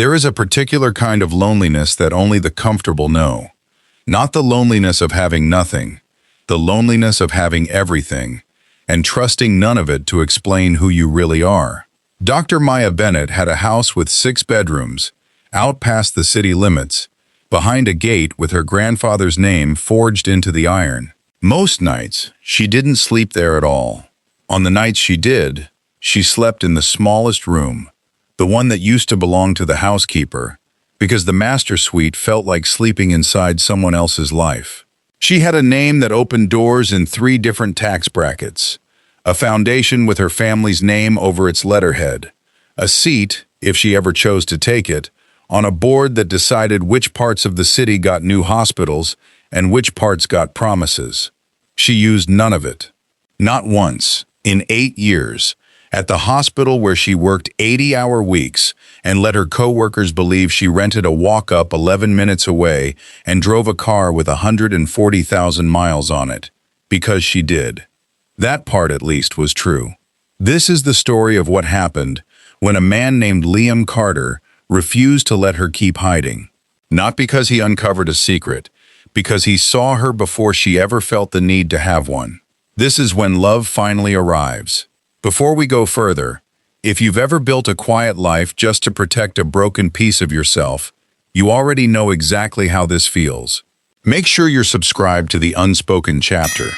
There is a particular kind of loneliness that only the comfortable know. Not the loneliness of having nothing, the loneliness of having everything, and trusting none of it to explain who you really are. Dr. Maya Bennett had a house with 6 bedrooms, out past the city limits, behind a gate with her grandfather's name forged into the iron. Most nights, she didn't sleep there at all. On the nights she did, she slept in the smallest room, the one that used to belong to the housekeeper, because the master suite felt like sleeping inside someone else's life. She had a name that opened doors in 3 different tax brackets, a foundation with her family's name over its letterhead, a seat, if she ever chose to take it, on a board that decided which parts of the city got new hospitals and which parts got promises. She used none of it. Not once, in 8 years, at the hospital where she worked 80-hour weeks and let her co-workers believe she rented a walk-up 11 minutes away and drove a car with 140,000 miles on it, because she did. That part, at least, was true. This is the story of what happened when a man named Liam Carter refused to let her keep hiding. Not because he uncovered a secret, because he saw her before she ever felt the need to have one. This is when love finally arrives. Before we go further, if you've ever built a quiet life just to protect a broken piece of yourself, you already know exactly how this feels. Make sure you're subscribed to the Unspoken chapter,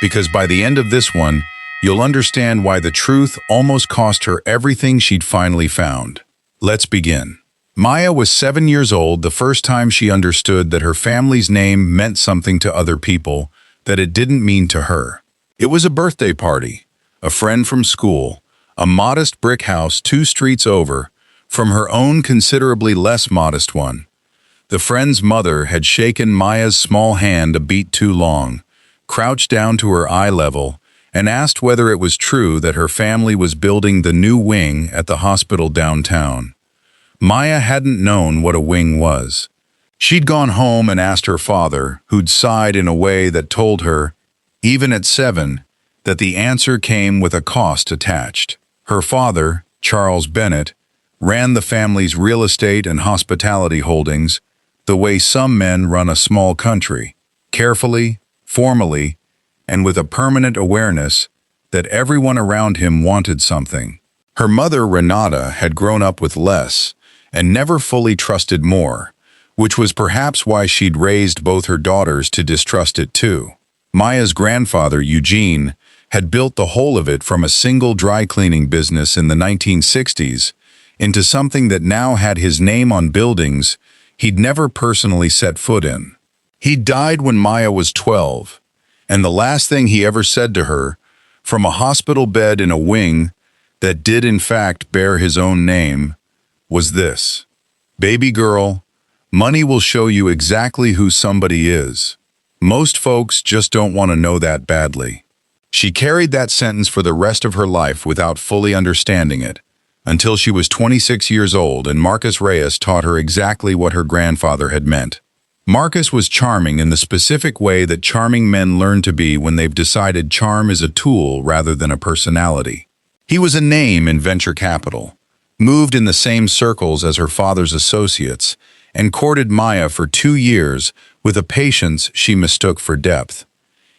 because by the end of this one, you'll understand why the truth almost cost her everything she'd finally found. Let's begin. Maya was 7 years old the first time she understood that her family's name meant something to other people that it didn't mean to her. It was a birthday party, a friend from school, a modest brick house 2 streets over from her own considerably less modest one. The friend's mother had shaken Maya's small hand a beat too long, crouched down to her eye level, and asked whether it was true that her family was building the new wing at the hospital downtown. Maya hadn't known what a wing was. She'd gone home and asked her father, who'd sighed in a way that told her, even at 7, that the answer came with a cost attached. Her father, Charles Bennett, ran the family's real estate and hospitality holdings the way some men run a small country, carefully, formally, and with a permanent awareness that everyone around him wanted something. Her mother, Renata, had grown up with less and never fully trusted more, which was perhaps why she'd raised both her daughters to distrust it too. Maya's grandfather, Eugene, had built the whole of it from a single dry cleaning business in the 1960s into something that now had his name on buildings he'd never personally set foot in. He died when Maya was 12, and the last thing he ever said to her, from a hospital bed in a wing that did in fact bear his own name, was this: "Baby girl, money will show you exactly who somebody is. Most folks just don't want to know that badly." She carried that sentence for the rest of her life without fully understanding it, until she was 26 years old and Marcus Reyes taught her exactly what her grandfather had meant. Marcus was charming in the specific way that charming men learn to be when they've decided charm is a tool rather than a personality. He was a name in venture capital, moved in the same circles as her father's associates, and courted Maya for 2 years with a patience she mistook for depth.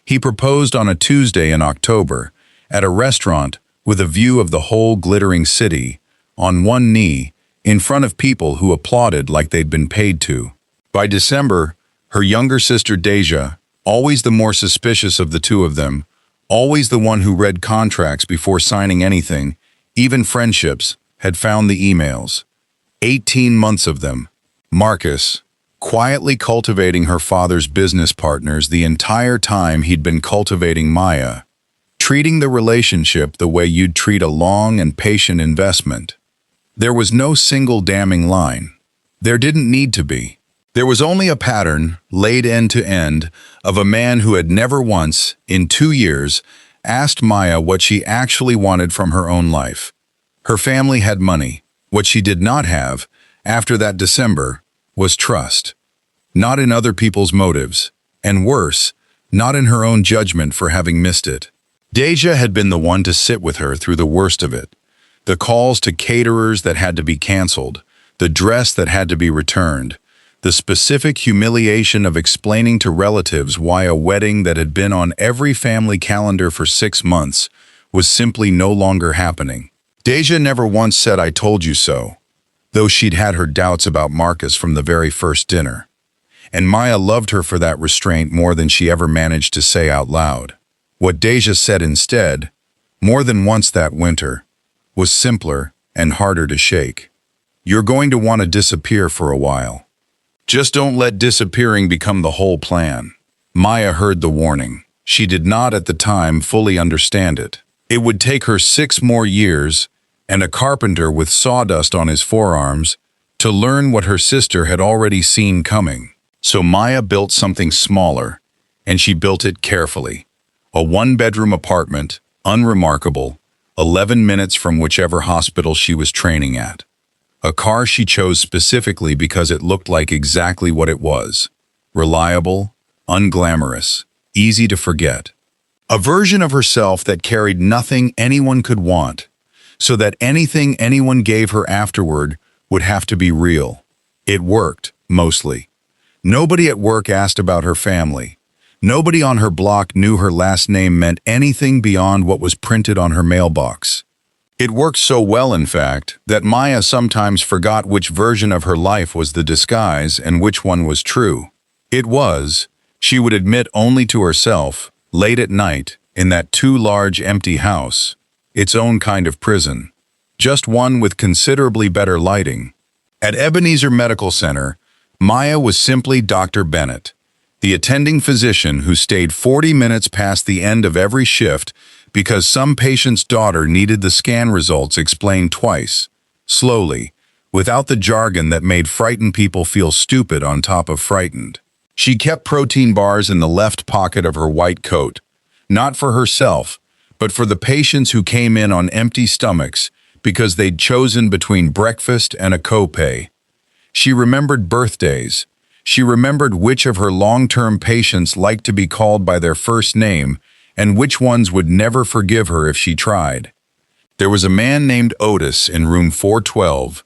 He proposed on a Tuesday in October, at a restaurant with a view of the whole glittering city, on one knee, in front of people who applauded like they'd been paid to. By December, her younger sister Deja, always the more suspicious of the two of them, always the one who read contracts before signing anything, even friendships, had found the emails. 18 months of them. Marcus, quietly cultivating her father's business partners the entire time he'd been cultivating Maya, treating the relationship the way you'd treat a long and patient investment. There was no single damning line. There didn't need to be. There was only a pattern, laid end to end, of a man who had never once, in 2 years, asked Maya what she actually wanted from her own life. Her family had money. What she did not have, after that December, was trust. Not in other people's motives, and worse, not in her own judgment for having missed it. Deja had been the one to sit with her through the worst of it. The calls to caterers that had to be canceled, the dress that had to be returned, the specific humiliation of explaining to relatives why a wedding that had been on every family calendar for 6 months was simply no longer happening. Deja never once said "I told you so," though she'd had her doubts about Marcus from the very first dinner. And Maya loved her for that restraint more than she ever managed to say out loud. What Deja said instead, more than once that winter, was simpler and harder to shake. "You're going to want to disappear for a while. Just don't let disappearing become the whole plan." Maya heard the warning. She did not at the time fully understand it. It would take her 6 more years and a carpenter with sawdust on his forearms to learn what her sister had already seen coming. So Maya built something smaller, and she built it carefully. A 1-bedroom apartment, unremarkable, 11 minutes from whichever hospital she was training at. A car she chose specifically because it looked like exactly what it was: reliable, unglamorous, easy to forget. A version of herself that carried nothing anyone could want, so that anything anyone gave her afterward would have to be real. It worked, mostly. Nobody at work asked about her family. Nobody on her block knew her last name meant anything beyond what was printed on her mailbox. It worked so well, in fact, that Maya sometimes forgot which version of her life was the disguise and which one was true. It was, she would admit only to herself, late at night, in that too large empty house, its own kind of prison, just one with considerably better lighting. At Ebenezer Medical Center, Maya was simply Dr. Bennett, the attending physician who stayed 40 minutes past the end of every shift because some patient's daughter needed the scan results explained twice, slowly, without the jargon that made frightened people feel stupid on top of frightened. She kept protein bars in the left pocket of her white coat, not for herself, but for the patients who came in on empty stomachs because they'd chosen between breakfast and a copay. She remembered birthdays. She remembered which of her long-term patients liked to be called by their first name and which ones would never forgive her if she tried. There was a man named Otis in room 412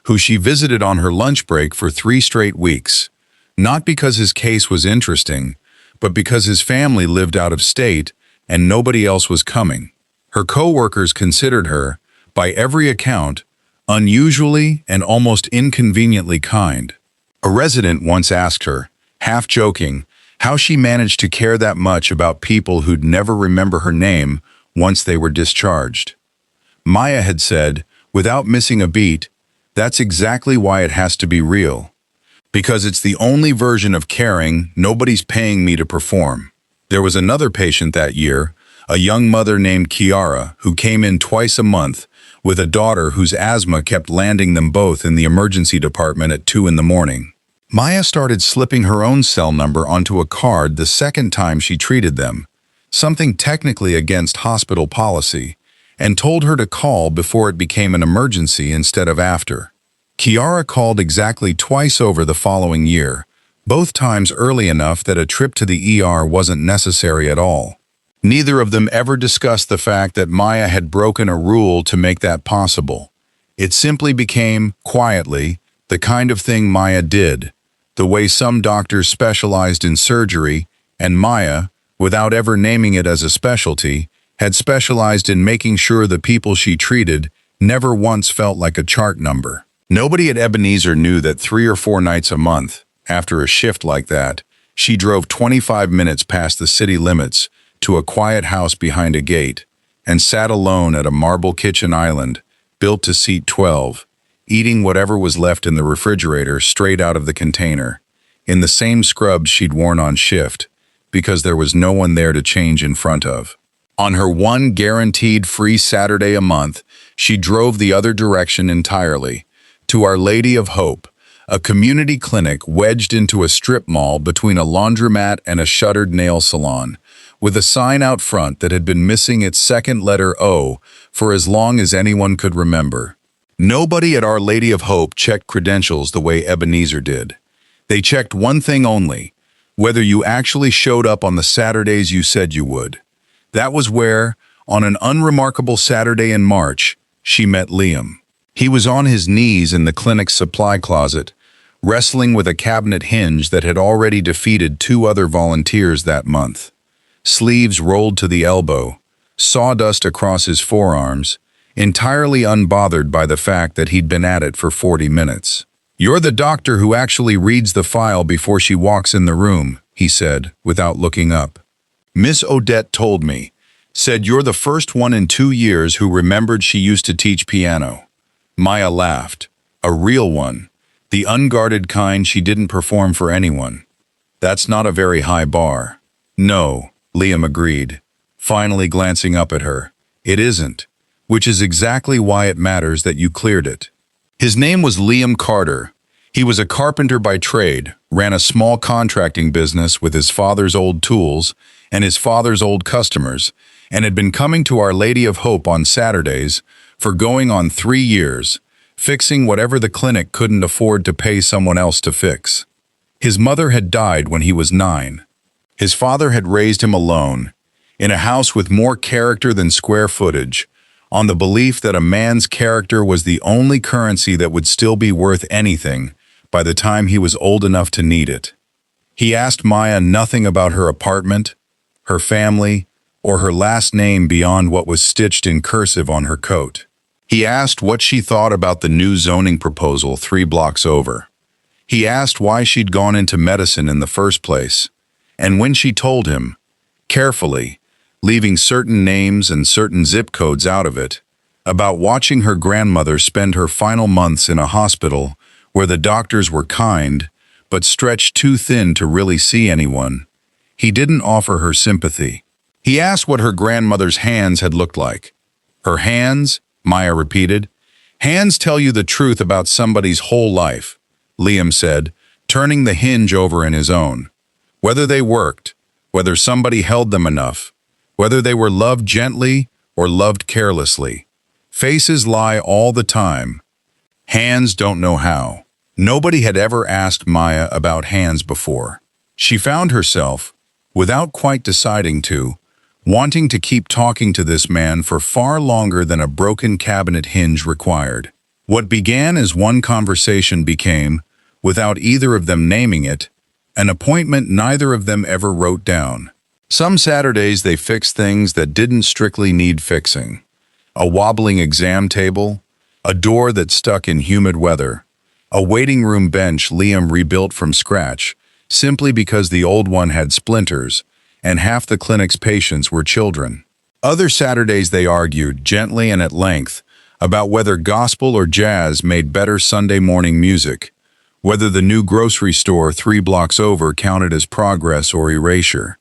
who she visited on her lunch break for 3 straight weeks, not because his case was interesting, but because his family lived out of state and nobody else was coming. Her co-workers considered her, by every account, unusually and almost inconveniently kind. A resident once asked her, half joking, how she managed to care that much about people who'd never remember her name once they were discharged. Maya had said, without missing a beat, "That's exactly why it has to be real. Because it's the only version of caring nobody's paying me to perform." There was another patient that year, a young mother named Kiara, who came in twice a month with a daughter whose asthma kept landing them both in the emergency department at 2 in the morning. Maya started slipping her own cell number onto a card the second time she treated them, something technically against hospital policy, and told her to call before it became an emergency instead of after. Kiara called exactly twice over the following year, both times early enough that a trip to the ER wasn't necessary at all. Neither of them ever discussed the fact that Maya had broken a rule to make that possible. It simply became, quietly, the kind of thing Maya did, the way some doctors specialized in surgery, and Maya, without ever naming it as a specialty, had specialized in making sure the people she treated never once felt like a chart number. Nobody at Ebenezer knew that 3 or 4 nights a month, after a shift like that, she drove 25 minutes past the city limits to a quiet house behind a gate and sat alone at a marble kitchen island built to seat 12, eating whatever was left in the refrigerator straight out of the container, in the same scrubs she'd worn on shift, because there was no one there to change in front of. On her one guaranteed free Saturday a month, she drove the other direction entirely, to Our Lady of Hope, a community clinic wedged into a strip mall between a laundromat and a shuttered nail salon, with a sign out front that had been missing its second letter O for as long as anyone could remember. Nobody at Our Lady of Hope checked credentials the way Ebenezer did. They checked one thing only, whether you actually showed up on the Saturdays you said you would. That was where, on an unremarkable Saturday in March, she met Liam. He was on his knees in the clinic's supply closet, wrestling with a cabinet hinge that had already defeated 2 other volunteers that month. Sleeves rolled to the elbow, sawdust across his forearms, entirely unbothered by the fact that he'd been at it for 40 minutes. "You're the doctor who actually reads the file before she walks in the room," he said, without looking up. "Miss Odette told me, said you're the first one in 2 years who remembered she used to teach piano." Maya laughed. "A real one. The unguarded kind she didn't perform for anyone. That's not a very high bar." "No," Liam agreed, finally glancing up at her. "It isn't, which is exactly why it matters that you cleared it." His name was Liam Carter. He was a carpenter by trade, ran a small contracting business with his father's old tools and his father's old customers, and had been coming to Our Lady of Hope on Saturdays for going on 3 years, fixing whatever the clinic couldn't afford to pay someone else to fix. His mother had died when he was 9. His father had raised him alone, in a house with more character than square footage, on the belief that a man's character was the only currency that would still be worth anything by the time he was old enough to need it. He asked Maya nothing about her apartment, her family, or her last name beyond what was stitched in cursive on her coat. He asked what she thought about the new zoning proposal 3 blocks over. He asked why she'd gone into medicine in the first place, and when she told him, carefully, leaving certain names and certain zip codes out of it, about watching her grandmother spend her final months in a hospital where the doctors were kind, but stretched too thin to really see anyone, he didn't offer her sympathy. He asked what her grandmother's hands had looked like. "Her hands?" Maya repeated. "Hands tell you the truth about somebody's whole life," Liam said, turning the hinge over in his own. "Whether they worked, whether somebody held them enough, whether they were loved gently or loved carelessly. Faces lie all the time. Hands don't know how." Nobody had ever asked Maya about hands before. She found herself, without quite deciding to, wanting to keep talking to this man for far longer than a broken cabinet hinge required. What began as one conversation became, without either of them naming it, an appointment neither of them ever wrote down. Some Saturdays they fixed things that didn't strictly need fixing. A wobbling exam table, a door that stuck in humid weather, a waiting room bench Liam rebuilt from scratch, simply because the old one had splinters, and half the clinic's patients were children. Other Saturdays they argued, gently and at length, about whether gospel or jazz made better Sunday morning music, whether the new grocery store 3 blocks over counted as progress or erasure,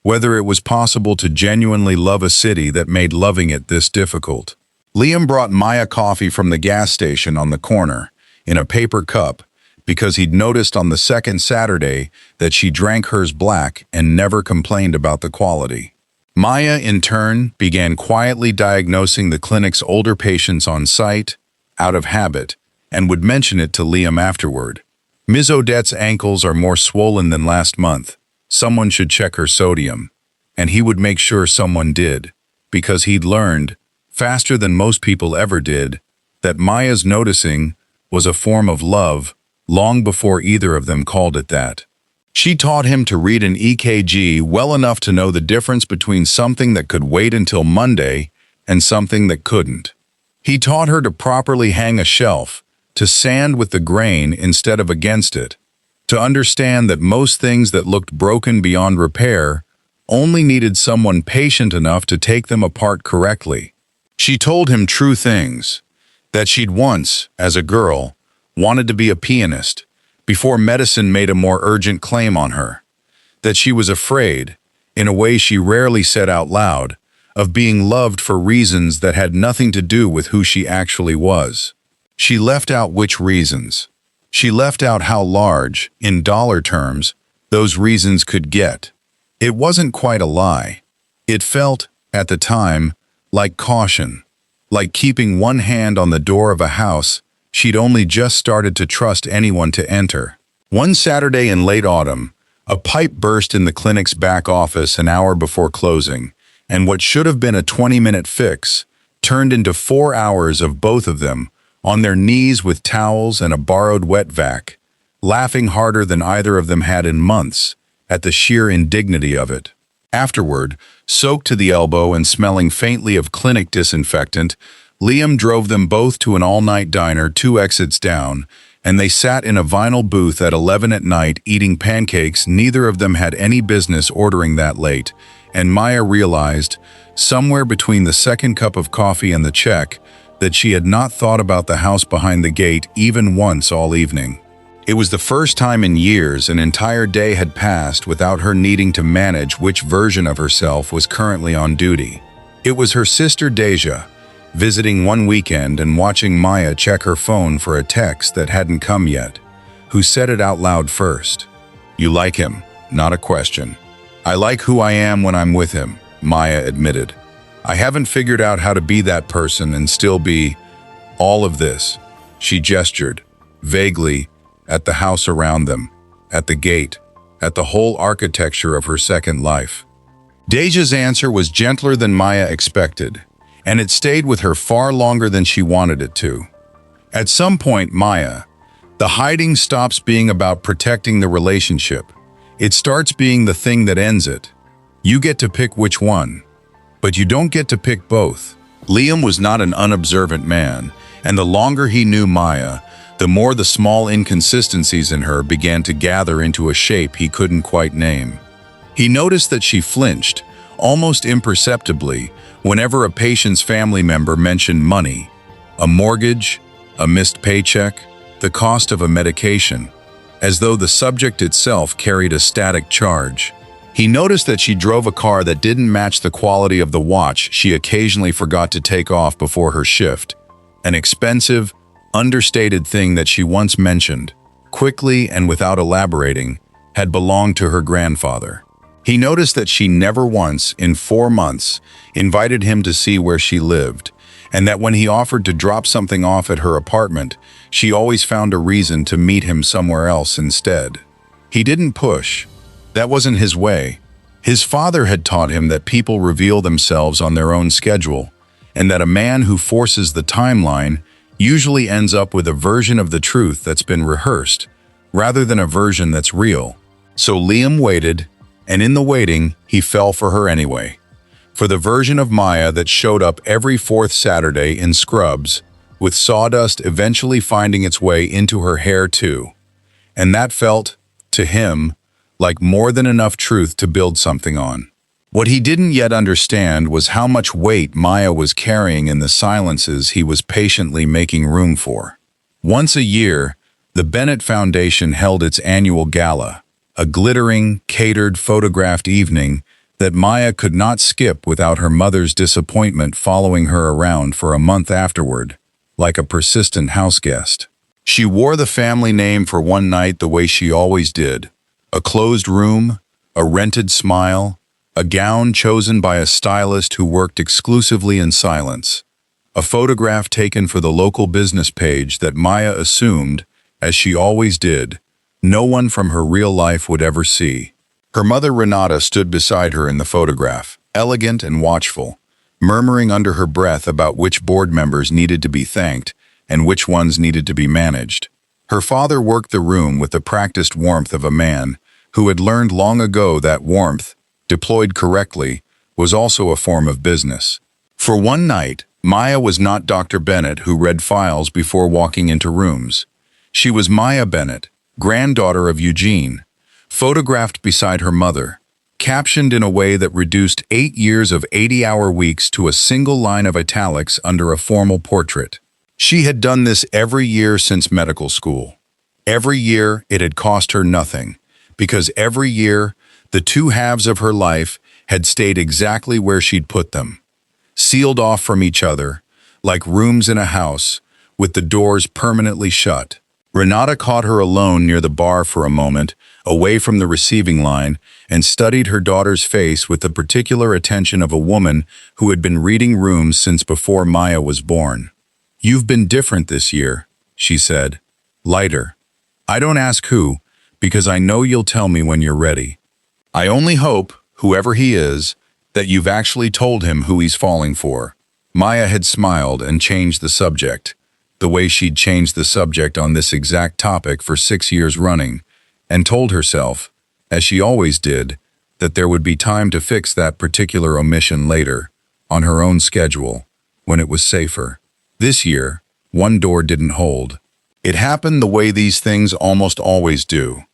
whether it was possible to genuinely love a city that made loving it this difficult. Liam brought Maya coffee from the gas station on the corner, in a paper cup, because he'd noticed on the second Saturday that she drank hers black and never complained about the quality. Maya, in turn, began quietly diagnosing the clinic's older patients on site, out of habit, and would mention it to Liam afterward. "Ms. Odette's ankles are more swollen than last month. Someone should check her sodium." And he would make sure someone did, because he'd learned, faster than most people ever did, that Maya's noticing was a form of love long before either of them called it that. She taught him to read an EKG well enough to know the difference between something that could wait until Monday and something that couldn't. He taught her to properly hang a shelf, to sand with the grain instead of against it, to understand that most things that looked broken beyond repair only needed someone patient enough to take them apart correctly. She told him true things, that she'd once, as a girl, wanted to be a pianist, before medicine made a more urgent claim on her, that she was afraid, in a way she rarely said out loud, of being loved for reasons that had nothing to do with who she actually was. She left out which reasons. She left out how large, in dollar terms, those reasons could get. It wasn't quite a lie. It felt, at the time, like caution, like keeping one hand on the door of a house she'd only just started to trust anyone to enter. One Saturday in late autumn, a pipe burst in the clinic's back office an hour before closing, and what should have been a 20-minute fix turned into 4 hours of both of them on their knees with towels and a borrowed wet vac, laughing harder than either of them had in months at the sheer indignity of it. Afterward, soaked to the elbow and smelling faintly of clinic disinfectant, Liam drove them both to an all-night diner 2 exits down, and they sat in a vinyl booth at 11 at night eating pancakes neither of them had any business ordering that late, and Maya realized, somewhere between the second cup of coffee and the check, that she had not thought about the house behind the gate even once all evening. It was the first time in years an entire day had passed without her needing to manage which version of herself was currently on duty. It was her sister Deja, visiting one weekend and watching Maya check her phone for a text that hadn't come yet, who said it out loud first. "You like him, not a question." "I like who I am when I'm with him," Maya admitted. "I haven't figured out how to be that person and still be all of this." She gestured, vaguely, at the house around them, at the gate, at the whole architecture of her second life. Deja's answer was gentler than Maya expected, and it stayed with her far longer than she wanted it to. At some point, Maya, the hiding stops being about protecting the relationship. It starts being the thing that ends it. You get to pick which one, but you don't get to pick both. Liam was not an unobservant man, and the longer he knew Maya, the more the small inconsistencies in her began to gather into a shape he couldn't quite name. He noticed that she flinched, almost imperceptibly, whenever a patient's family member mentioned money, a mortgage, a missed paycheck, the cost of a medication, as though the subject itself carried a static charge. He noticed that she drove a car that didn't match the quality of the watch she occasionally forgot to take off before her shift, an expensive, understated thing that she once mentioned, quickly and without elaborating, had belonged to her grandfather. He noticed that she never once, in 4 months, invited him to see where she lived, and that when he offered to drop something off at her apartment, she always found a reason to meet him somewhere else instead. He didn't push. That wasn't his way. His father had taught him that people reveal themselves on their own schedule, and that a man who forces the timeline usually ends up with a version of the truth that's been rehearsed, rather than a version that's real. So Liam waited, and in the waiting, he fell for her anyway. For the version of Maya that showed up every fourth Saturday in scrubs, with sawdust eventually finding its way into her hair too. And that felt, to him, like more than enough truth to build something on. What he didn't yet understand was how much weight Maya was carrying in the silences he was patiently making room for. Once a year, the Bennett Foundation held its annual gala, a glittering, catered, photographed evening that Maya could not skip without her mother's disappointment following her around for a month afterward, like a persistent houseguest. She wore the family name for one night the way she always did, a closed room, a rented smile, a gown chosen by a stylist who worked exclusively in silence, a photograph taken for the local business page that Maya assumed, as she always did, no one from her real life would ever see. Her mother Renata stood beside her in the photograph, elegant and watchful, murmuring under her breath about which board members needed to be thanked and which ones needed to be managed. Her father worked the room with the practiced warmth of a man who had learned long ago that warmth, deployed correctly, was also a form of business. For one night, Maya was not Dr. Bennett who read files before walking into rooms. She was Maya Bennett, granddaughter of Eugene, photographed beside her mother, captioned in a way that reduced 8 years of 80-hour weeks to a single line of italics under a formal portrait. She had done this every year since medical school. Every year it had cost her nothing, because every year the two halves of her life had stayed exactly where she'd put them, sealed off from each other, like rooms in a house, with the doors permanently shut. Renata caught her alone near the bar for a moment, away from the receiving line, and studied her daughter's face with the particular attention of a woman who had been reading rooms since before Maya was born. "You've been different this year," she said, lighter. "I don't ask who, because I know you'll tell me when you're ready. I only hope, whoever he is, that you've actually told him who he's falling for." Maya had smiled and changed the subject. the way she'd changed the subject on this exact topic for 6 years running, and told herself, as she always did, that there would be time to fix that particular omission later, on her own schedule, when it was safer. This year, one door didn't hold. It happened the way these things almost always do.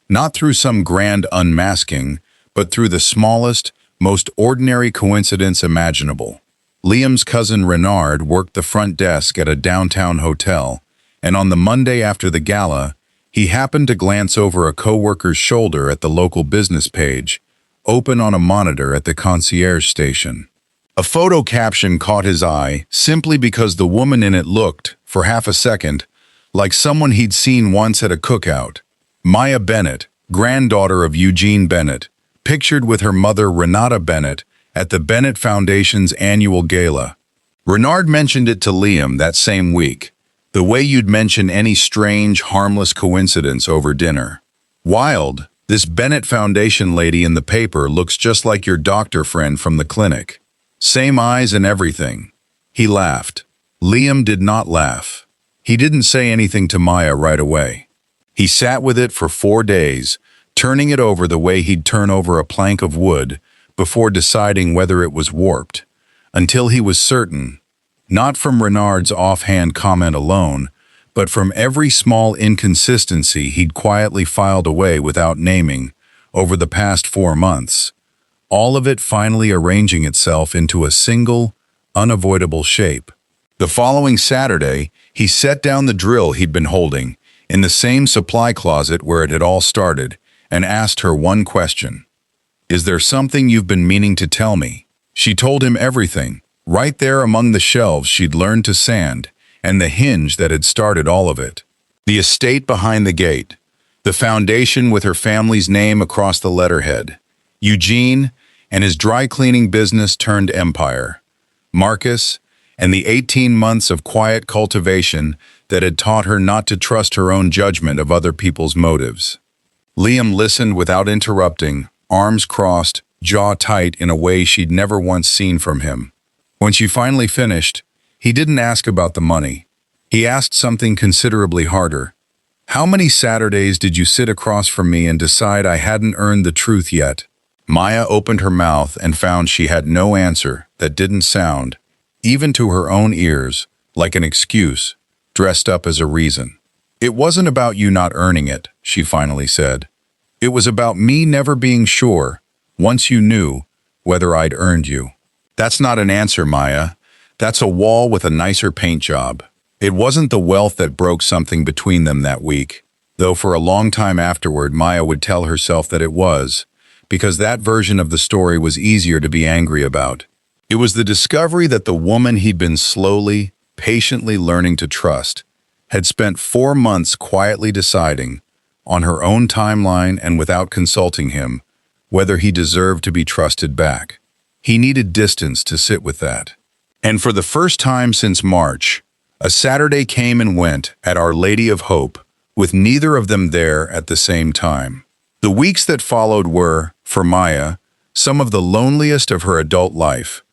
Not through some grand unmasking, but through the smallest, most ordinary coincidence imaginable. Liam's cousin Renard worked the front desk at a downtown hotel, and on the Monday after the gala, he happened to glance over a coworker's shoulder at the local business page, open on a monitor at the concierge station. A photo caption caught his eye simply because the woman in it looked, for half a second, like someone he'd seen once at a cookout. Maya Bennett, granddaughter of Eugene Bennett, pictured with her mother Renata Bennett at the Bennett Foundation's annual gala. Renard mentioned it to Liam that same week, the way you'd mention any strange, harmless coincidence over dinner. Wild, this Bennett Foundation lady in the paper looks just like your doctor friend from the clinic. Same eyes and everything. He laughed. Liam did not laugh. He didn't say anything to Maya right away. He sat with it for 4 days, turning it over the way he'd turn over a plank of wood before deciding whether it was warped, until he was certain, not from Renard's offhand comment alone, but from every small inconsistency he'd quietly filed away without naming over the past 4 months, all of it finally arranging itself into a single, unavoidable shape. The following Saturday, he set down the drill he'd been holding in the same supply closet where it had all started and asked her one question. "Is there something you've been meaning to tell me?" She told him everything, right there among the shelves she'd learned to sand, and the hinge that had started all of it. The estate behind the gate, the foundation with her family's name across the letterhead, Eugene and his dry cleaning business turned empire, Marcus, and the 18 months of quiet cultivation that had taught her not to trust her own judgment of other people's motives. Liam listened without interrupting, arms crossed, jaw tight in a way she'd never once seen from him. When she finally finished, he didn't ask about the money. He asked something considerably harder. "How many Saturdays did you sit across from me and decide I hadn't earned the truth yet?" Maya opened her mouth and found she had no answer that didn't sound, even to her own ears, like an excuse, dressed up as a reason. "It wasn't about you not earning it," she finally said. "It was about me never being sure, once you knew, whether I'd earned you." That's not an answer, Maya. That's a wall with a nicer paint job. It wasn't the wealth that broke something between them that week, though for a long time afterward Maya would tell herself that it was, because that version of the story was easier to be angry about. It was the discovery that the woman he'd been slowly, patiently learning to trust had spent 4 months quietly deciding, on her own timeline and without consulting him, whether he deserved to be trusted back. He needed distance to sit with that. And for the first time since March, a Saturday came and went at Our Lady of Hope, with neither of them there at the same time. The weeks that followed were, for Maya, some of the loneliest of her adult life,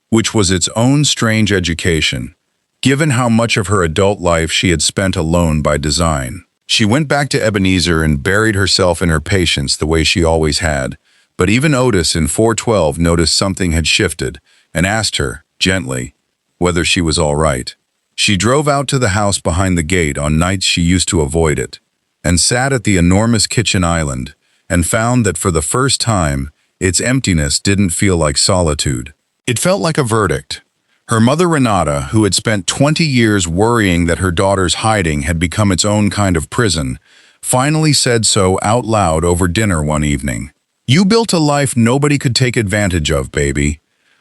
which was its own strange education, given how much of her adult life she had spent alone by design. She went back to Ebenezer and buried herself in her patience the way she always had, but even Otis in 412 noticed something had shifted and asked her, gently, whether she was all right. She drove out to the house behind the gate on nights she used to avoid it, and sat at the enormous kitchen island, and found that for the first time, its emptiness didn't feel like solitude. It felt like a verdict. Her mother Renata, who had spent 20 years worrying that her daughter's hiding had become its own kind of prison, finally said so out loud over dinner one evening. "You built a life nobody could take advantage of, baby.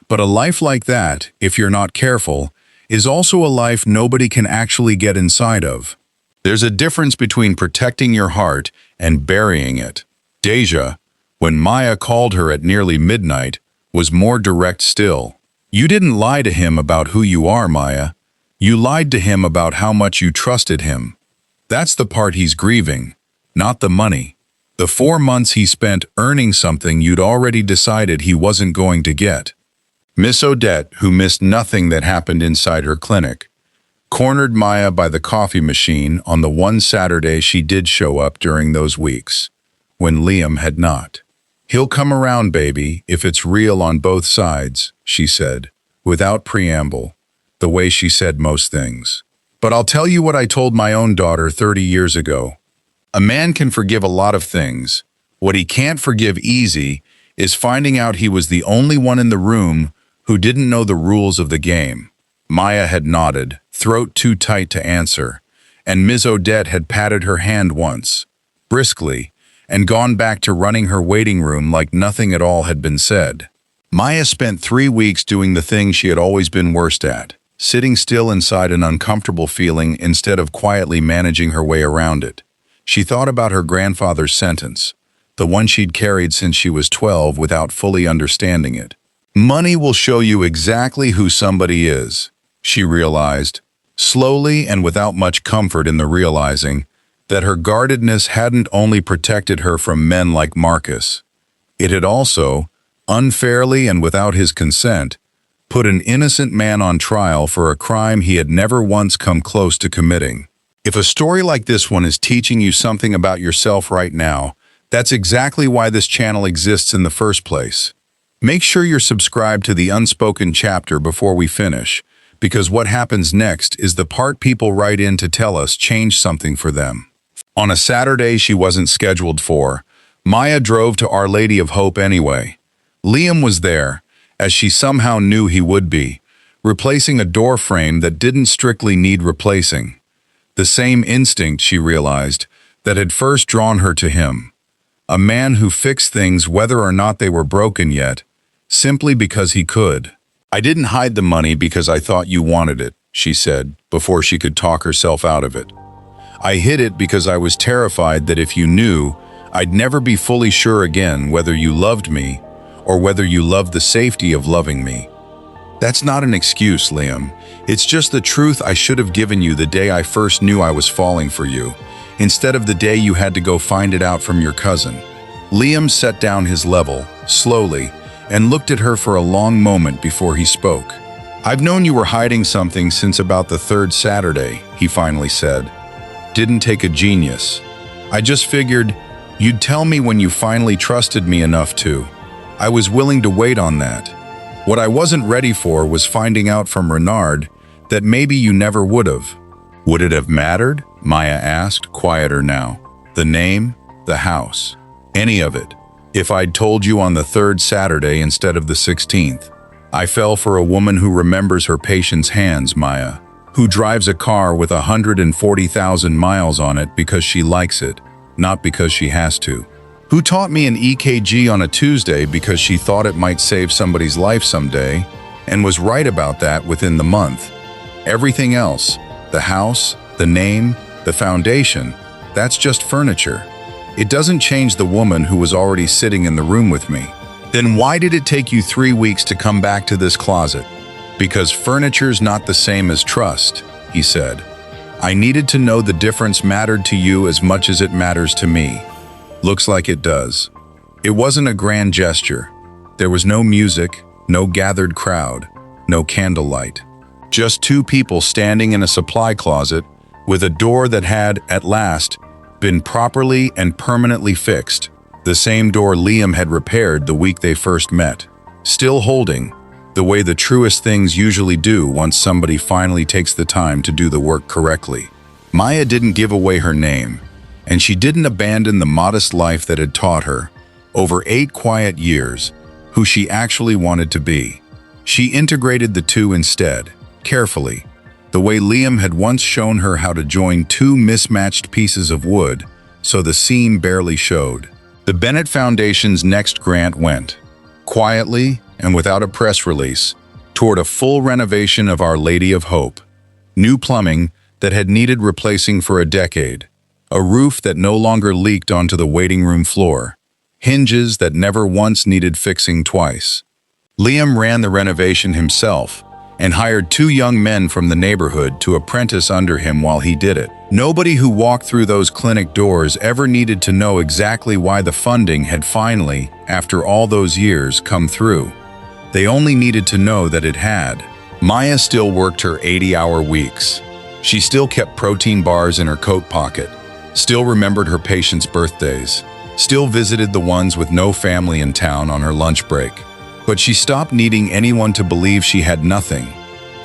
But a life like that, if you're not careful, is also a life nobody can actually get inside of. There's a difference between protecting your heart and burying it." Deja, when Maya called her at nearly midnight, was more direct still. "You didn't lie to him about who you are, Maya. You lied to him about how much you trusted him. That's the part he's grieving, not the money. The 4 months he spent earning something you'd already decided he wasn't going to get." Miss Odette, who missed nothing that happened inside her clinic, cornered Maya by the coffee machine on the one Saturday she did show up during those weeks, when Liam had not. "He'll come around, baby, if it's real on both sides," she said, without preamble, the way she said most things. "But I'll tell you what I told my own daughter 30 years ago. A man can forgive a lot of things. What he can't forgive easy is finding out he was the only one in the room who didn't know the rules of the game." Maya had nodded, throat too tight to answer, and Ms. Odette had patted her hand once, briskly, and gone back to running her waiting room like nothing at all had been said. Maya spent 3 weeks doing the thing she had always been worst at, sitting still inside an uncomfortable feeling instead of quietly managing her way around it. She thought about her grandfather's sentence, the one she'd carried since she was 12 without fully understanding it. "Money will show you exactly who somebody is," she realized, slowly and without much comfort in the realizing that her guardedness hadn't only protected her from men like Marcus. It had also, unfairly and without his consent, put an innocent man on trial for a crime he had never once come close to committing. If a story like this one is teaching you something about yourself right now, that's exactly why this channel exists in the first place. Make sure you're subscribed to the Unspoken chapter before we finish, because what happens next is the part people write in to tell us changed something for them. On a Saturday she wasn't scheduled for, Maya drove to Our Lady of Hope anyway. Liam was there, as she somehow knew he would be, replacing a door frame that didn't strictly need replacing. The same instinct, she realized, that had first drawn her to him. A man who fixed things whether or not they were broken yet, simply because he could. "I didn't hide the money because I thought you wanted it," she said, before she could talk herself out of it. "I hid it because I was terrified that if you knew, I'd never be fully sure again whether you loved me or whether you loved the safety of loving me." "That's not an excuse, Liam. It's just the truth I should have given you the day I first knew I was falling for you, instead of the day you had to go find it out from your cousin." Liam set down his level, slowly, and looked at her for a long moment before he spoke. "I've known you were hiding something since about the third Saturday," he finally said. "Didn't take a genius. I just figured you'd tell me when you finally trusted me enough to. I was willing to wait on that. What I wasn't ready for was finding out from Renard that maybe you never would have." "Would it have mattered?" Maya asked, quieter now. "The name, the house, any of it. If I'd told you on the third Saturday instead of the 16th. I fell for a woman who remembers her patient's hands, Maya, who drives a car with 140,000 miles on it because she likes it, not because she has to. Who taught me an EKG on a Tuesday because she thought it might save somebody's life someday, and was right about that within the month. Everything else, the house, the name, the foundation, that's just furniture. It doesn't change the woman who was already sitting in the room with me." "Then why did it take you 3 weeks to come back to this closet?" "Because furniture's not the same as trust," he said. "I needed to know the difference mattered to you as much as it matters to me. Looks like it does." It wasn't a grand gesture. There was no music, no gathered crowd, no candlelight. Just two people standing in a supply closet with a door that had, at last, been properly and permanently fixed. The same door Liam had repaired the week they first met. Still holding, the way the truest things usually do once somebody finally takes the time to do the work correctly. Maya didn't give away her name, and she didn't abandon the modest life that had taught her, over 8 quiet years, who she actually wanted to be. She integrated the two instead, carefully, the way Liam had once shown her how to join 2 mismatched pieces of wood so the seam barely showed. The Bennett Foundation's next grant went, quietly and without a press release, toward a full renovation of Our Lady of Hope. New plumbing that had needed replacing for a decade, a roof that no longer leaked onto the waiting room floor, hinges that never once needed fixing twice. Liam ran the renovation himself and hired 2 young men from the neighborhood to apprentice under him while he did it. Nobody who walked through those clinic doors ever needed to know exactly why the funding had finally, after all those years, come through. They only needed to know that it had. Maya still worked her 80-hour weeks. She still kept protein bars in her coat pocket, still remembered her patients' birthdays, still visited the ones with no family in town on her lunch break. But she stopped needing anyone to believe she had nothing,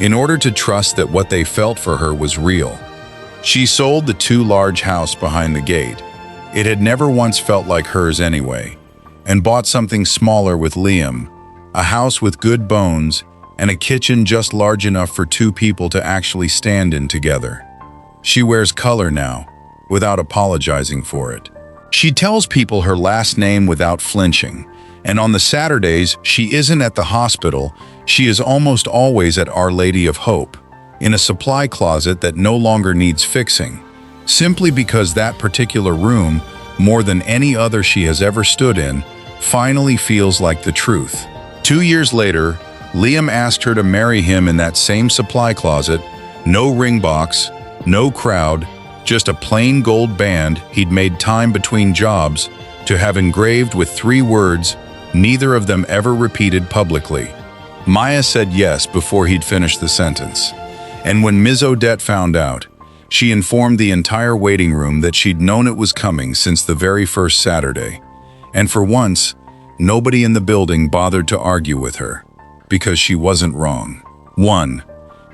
in order to trust that what they felt for her was real. She sold the too large house behind the gate. It had never once felt like hers anyway, and bought something smaller with Liam, a house with good bones and a kitchen just large enough for two people to actually stand in together. She wears color now, without apologizing for it. She tells people her last name without flinching, and on the Saturdays she isn't at the hospital, she is almost always at Our Lady of Hope, in a supply closet that no longer needs fixing, simply because that particular room, more than any other she has ever stood in, finally feels like the truth. 2 years later, Liam asked her to marry him in that same supply closet, no ring box, no crowd, just a plain gold band he'd made time between jobs to have engraved with 3 words, neither of them ever repeated publicly. Maya said yes before he'd finished the sentence. And when Ms. Odette found out, she informed the entire waiting room that she'd known it was coming since the very first Saturday. And for once, nobody in the building bothered to argue with her, because she wasn't wrong. 1.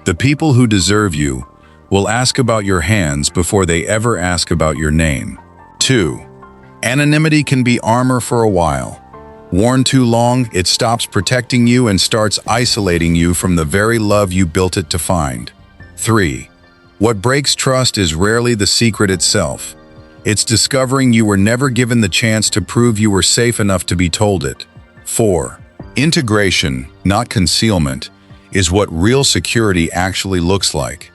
The people who deserve you will ask about your hands before they ever ask about your name. 2. Anonymity can be armor for a while. Worn too long, it stops protecting you and starts isolating you from the very love you built it to find. 3. What breaks trust is rarely the secret itself. It's discovering you were never given the chance to prove you were safe enough to be told it. 4. Integration, not concealment, is what real security actually looks like.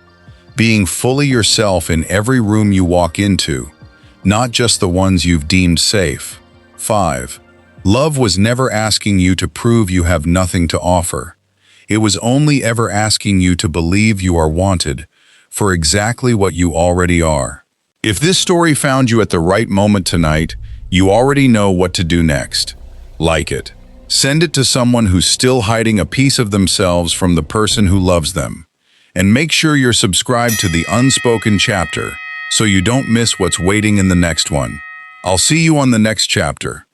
Being fully yourself in every room you walk into, not just the ones you've deemed safe. 5. Love was never asking you to prove you have nothing to offer. It was only ever asking you to believe you are wanted for exactly what you already are. If this story found you at the right moment tonight, you already know what to do next. Like it. Send it to someone who's still hiding a piece of themselves from the person who loves them. And make sure you're subscribed to the Unspoken chapter so you don't miss what's waiting in the next one. I'll see you on the next chapter.